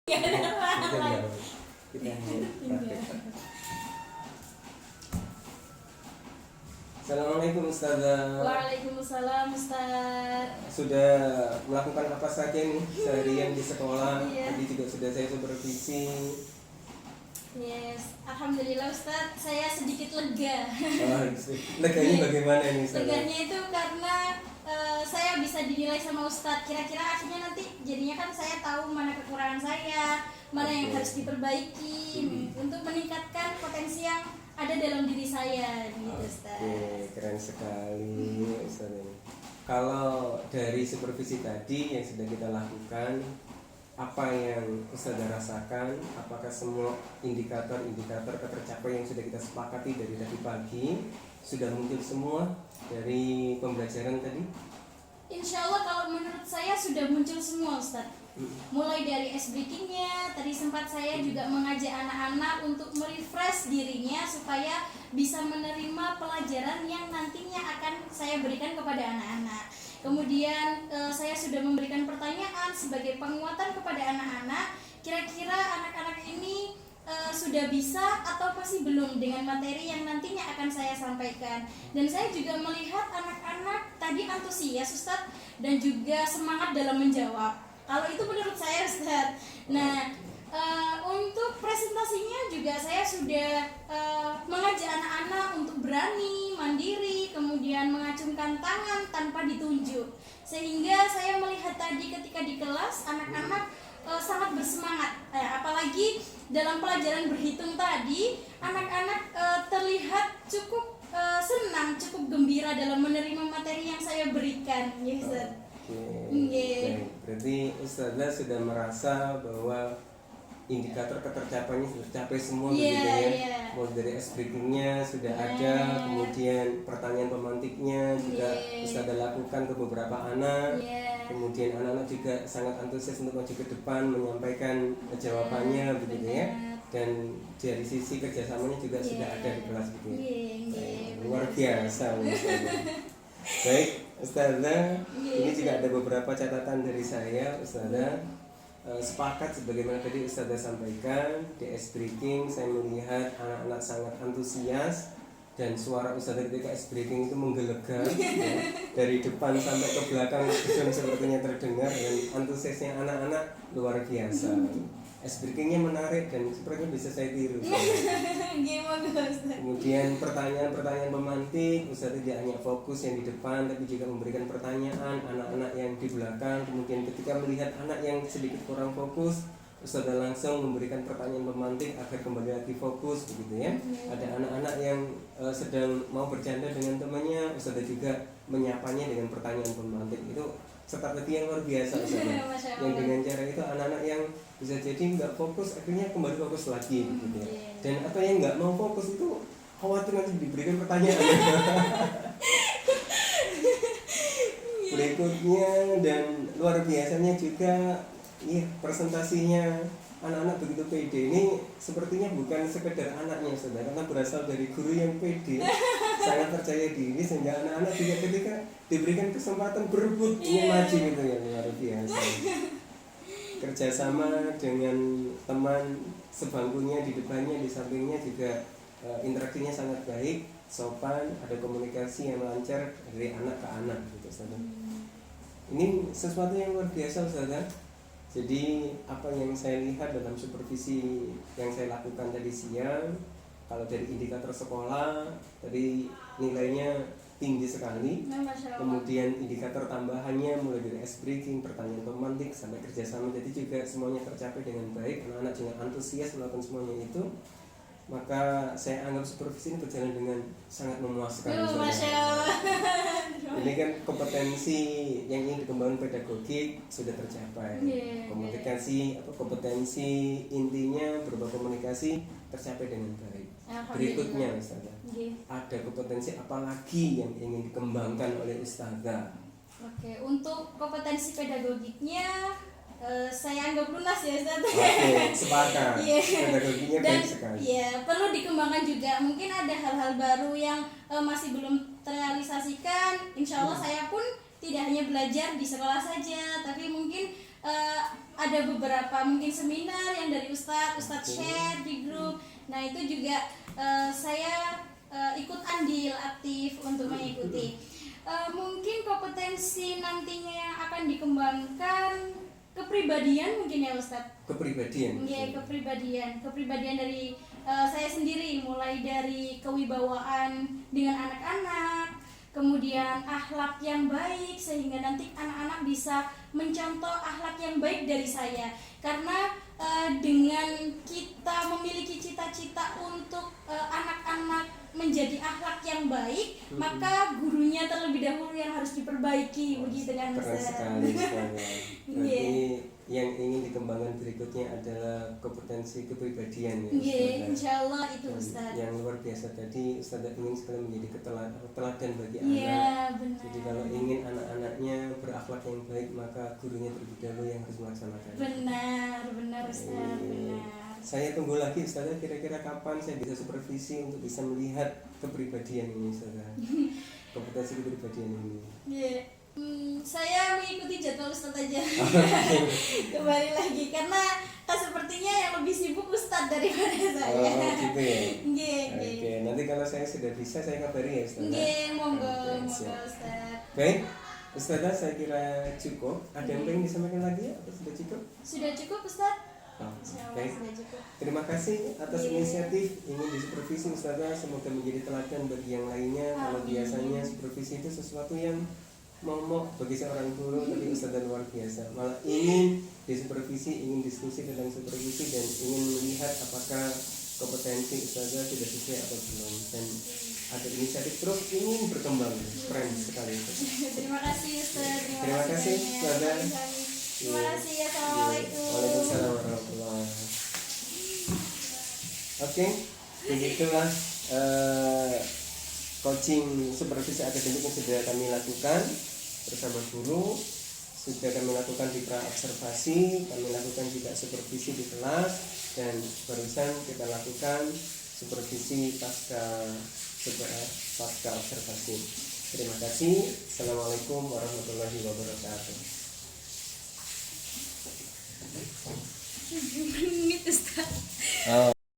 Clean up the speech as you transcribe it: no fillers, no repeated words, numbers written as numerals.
Gak ada Kita lain. kita praktek. Assalamualaikum Ustazah. Waalaikumsalam Ustaz. Sudah melakukan apa saja nih seharian di sekolah? Iya. Tadi juga sudah saya supervisi. Yes, Alhamdulillah Ustaz, saya sedikit lega. Leganya bagaimana nih Ustazah? Leganya itu karena saya bisa dinilai sama Ustadz. Kira-kira akhirnya nanti jadinya kan saya tahu mana kekurangan saya, mana yang harus diperbaiki untuk meningkatkan potensi yang ada dalam diri saya gitu Ustadz. Oke, keren sekali Ustazah. Kalau dari supervisi tadi yang sudah kita lakukan, apa yang Ustazah rasakan? Apakah semua indikator-indikator ketercapai yang sudah kita sepakati dari tadi pagi sudah muncul semua dari pembelajaran tadi? Insya Allah kalau menurut saya sudah muncul semua Ustadz. Mulai dari ice breakingnya, tadi sempat saya juga mengajak anak-anak untuk merefresh dirinya supaya bisa menerima pelajaran yang nantinya akan saya berikan kepada anak-anak. Kemudian saya sudah memberikan pertanyaan sebagai penguatan kepada anak-anak. Kira-kira anak-anak ini sudah bisa atau masih belum dengan materi yang nantinya akan saya sampaikan. Dan saya juga melihat anak-anak tadi antusias Ustadz dan juga semangat dalam menjawab. Kalau itu menurut saya Ustadz. Nah, untuk presentasinya juga saya sudah mengajak anak-anak untuk berani, mandiri, kemudian mengacungkan tangan tanpa ditunjuk. Sehingga saya melihat tadi ketika di kelas anak-anak sangat bersemangat. Apalagi dalam pelajaran berhitung tadi, anak-anak terlihat cukup senang, cukup gembira dalam menerima materi yang saya berikan. Ya, Ustaz. Oke. Berarti Ustazah sudah merasa bahwa indikator ketercapaiannya sudah tercapai semua begitu ya. Mulai dari ice breakingnya sudah ada, kemudian pertanyaan pemantiknya juga Ustazah lakukan ke beberapa anak. Kemudian anak-anak juga sangat antusias untuk maju ke depan menyampaikan jawabannya begitu ya. Dan dari sisi kerjasamanya juga sudah ada di kelas begitu ya. Luar biasa Ustazah. Baik Ustazah, ini juga ada beberapa catatan dari saya Ustazah. Sepakat sebagaimana tadi Ustazah sampaikan, di ice breaking saya melihat anak-anak sangat antusias dan suara Ustazah ketika ice breaking itu menggelegar ya. Dari depan sampai ke belakang gedung sepertinya terdengar, dan antusiasnya anak-anak luar biasa. Ice breakingnya menarik dan sepertinya bisa saya tiru. Kemudian pertanyaan-pertanyaan pemantik, Ustazah tidak hanya fokus yang di depan tapi juga memberikan pertanyaan anak-anak yang di belakang. Kemudian ketika melihat anak yang sedikit kurang fokus, Ustazah langsung memberikan pertanyaan pemantik agar kembali lagi fokus begitu ya. Ada anak-anak yang sedang mau bercanda dengan temannya, Ustazah juga menyapanya dengan pertanyaan pemantik. Itu strategi yang luar biasa Ustazah. Yang dengan cara itu anak-anak yang bisa jadi nggak fokus akhirnya kembali fokus lagi gitu ya. Dan atau yang nggak mau fokus itu khawatir nanti diberikan pertanyaan. Berikutnya dan luar biasanya juga presentasinya anak-anak begitu pede. Ini sepertinya bukan sekedar anaknya Ustazah, karena berasal dari guru yang pede, sangat percaya diri sehingga anak-anak juga ketika diberikan kesempatan berebut ingin maju gitu ya, luar biasa. Kerjasama dengan teman sebangkunya di depannya, di sampingnya juga interaksinya sangat baik, sopan, ada komunikasi yang lancar dari anak ke anak gitu Ustazah. Ini sesuatu yang luar biasa Ustazah. Jadi apa yang saya lihat dalam supervisi yang saya lakukan tadi siang, kalau dari indikator sekolah tadi nilainya tinggi sekali. Kemudian indikator tambahannya mulai dari ice breaking, pertanyaan pemantik sampai kerjasama, jadi juga semuanya tercapai dengan baik. Anak-anak juga antusias melakukan semuanya itu. Maka saya anggap supervisi ini berjalan dengan sangat memuaskan. Masya Allah. Ini kan kompetensi yang ingin dikembangkan pedagogik sudah tercapai. Komunikasi kompetensi intinya berupa komunikasi tercapai dengan baik. Berikutnya Ustazah, ada kompetensi apa lagi yang ingin dikembangkan oleh Ustazah? Oke, untuk kompetensi pedagogiknya saya anggap lunas ya Ustaz. Sepakat. Pedagoginya baik sekali. Perlu dikembangkan juga. Mungkin ada hal-hal baru yang masih belum terrealisasikan. Insya Allah saya pun tidak hanya belajar di sekolah saja, tapi mungkin ada beberapa mungkin seminar yang dari Ustadz share di grup. Nah itu juga saya ikut andil aktif untuk mengikuti. Mungkin kompetensi nantinya yang akan dikembangkan kepribadian mungkin ya Ustadz. Kepribadian. Iya, kepribadian dari saya sendiri, mulai dari kewibawaan dengan anak-anak, kemudian akhlak yang baik sehingga nanti anak-anak bisa mencontoh akhlak yang baik dari saya. Karena dengan kita memiliki cita-cita untuk anak-anak menjadi akhlak yang baik, maka gurunya terlebih dahulu yang harus diperbaiki, begitu kan Keren Ustaz? sekali Ustazah. Berarti Iya. yang ingin dikembangkan berikutnya adalah kompetensi kepribadian ya Iya, Ustazah. insya Allah itu Dan Ustaz. yang luar biasa tadi Ustazah ingin sekali menjadi teladan bagi Iya, anak. benar. Jadi kalau ingin anak-anaknya berakhlak yang baik, maka gurunya terlebih dahulu yang harus melaksanakan. Benar Ustaz, benar. Saya tunggu lagi Ustazah, kira-kira kapan saya bisa supervisi untuk bisa melihat kepribadian ini Ustazah. Kompetensi kepribadian ini. Iya. Saya mengikuti jadwal Ustadz aja. Kembali lagi karena sepertinya yang lebih sibuk Ustadz daripada saya. Oh gitu ya. Nggih, nggih. Oke, nanti kalau saya sudah bisa saya kabari ya Ustazah. Nggih, monggo, Oke, monggo siap. Ustadz. Baik, Ustazah saya kira cukup. Ada yang pengen disampaikan lagi ya? Atau sudah cukup? Sudah cukup Ustadz? Oh, Insya Allah baik. sudah cukup. Terima kasih atas Iya. inisiatif ingin disupervisi Ustazah, semoga menjadi teladan bagi yang lainnya. Kalau Amin. biasanya supervisi itu sesuatu yang momok bagi seorang guru, tapi Ustazah luar biasa. Malah ingin disupervisi, ingin diskusi tentang supervisi dan ingin melihat apakah kompetensi Ustazah sudah sesuai atau belum. Dan ada inisiatif terus ingin berkembang. Keren sekali. Terima kasih Ustadz. Terima kasih, banyak. Ustazah. Terima kasih. Assalamualaikum. Waalaikumsalam warahmatullahi. Oke, begitulah coaching supervisi akademik yang sudah kami lakukan bersama guru. Sudah kami lakukan di pra observasi, kami lakukan juga supervisi di kelas, dan barusan kita lakukan supervisi pasca observasi. Terima kasih. Assalamualaikum warahmatullahi wabarakatuh. 7 menit Ustadz. Oh.